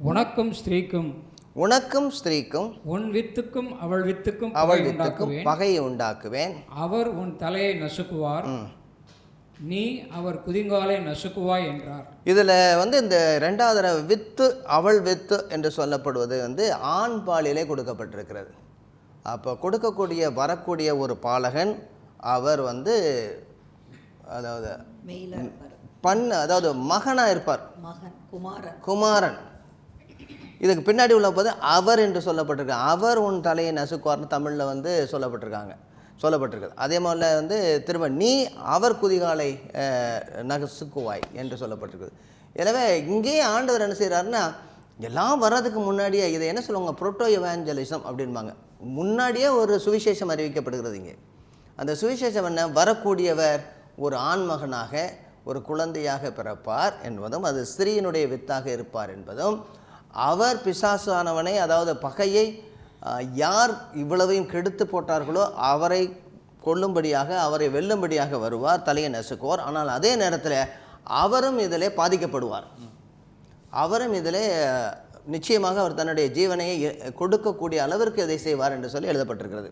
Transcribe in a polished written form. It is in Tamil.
உனக்கும் ஸ்திரீக்கும் உனக்கும் ஸ்திரீக்கும் உன் வித்துக்கும் அவள் வித்துக்கும் அவள் வித்துக்கும் பகையை உண்டாக்குவேன். அவர் உன் தலையை நசுக்குவார், நீ அவர் குதிங்காலை நசுக்குவாய் என்றார். இதில் இந்த ரெண்டாவது தடவை வித்து அவள் வித்து என்று சொல்லப்படுவது ஆண் பாலிலே கொடுக்கப்பட்டிருக்கிறது. அப்போ கொடுக்கக்கூடிய வரக்கூடிய ஒரு பாலகன் அவர் அதாவது அதாவது மகனாக இருப்பார், குமாரன். இதுக்கு பின்னாடி உள்ள போது அவர் என்று சொல்லப்பட்டிருக்கு. அவர் உன் தலையை நசுக்குவார்னு தமிழில் சொல்லப்பட்டிருக்குது. அதே மாதிரி திரும்ப நீ அவர் குதிகாலை நசுக்குவாய் என்று சொல்லப்பட்டிருக்குது. எனவே இங்கேயே ஆண்டவர் என்ன செய்கிறாருன்னா, எல்லாம் வர்றதுக்கு முன்னாடியே இதை என்ன சொல்லுவாங்க, புரோட்டோ எவாஞ்சலிசம் அப்படின்பாங்க. முன்னாடியே ஒரு சுவிசேஷம் அறிவிக்கப்படுகிறது. இங்கே அந்த சுவிசேஷம் என்ன, வரக்கூடியவர் ஒரு ஆண்மகனாக ஒரு குழந்தையாக பிறப்பார் என்பதும், அது ஸ்திரீயினுடைய வித்தாக இருப்பார் என்பதும், அவர் பிசாசானவனை அதாவது பகையை யார் இவ்வளவையும் கெடுத்து போட்டார்களோ அவரை கொல்லும்படியாக, அவரை வெல்லும்படியாக வருவார், தலையை நசுக்குவார். ஆனால் அதே நேரத்தில் அவரும் இதிலே பாதிக்கப்படுவார். அவரும் இதிலே நிச்சயமாக அவர் தன்னுடைய ஜீவனையை கொடுக்கக்கூடிய அளவிற்கு இதை செய்வார் என்று சொல்லி எழுதப்பட்டிருக்கிறது.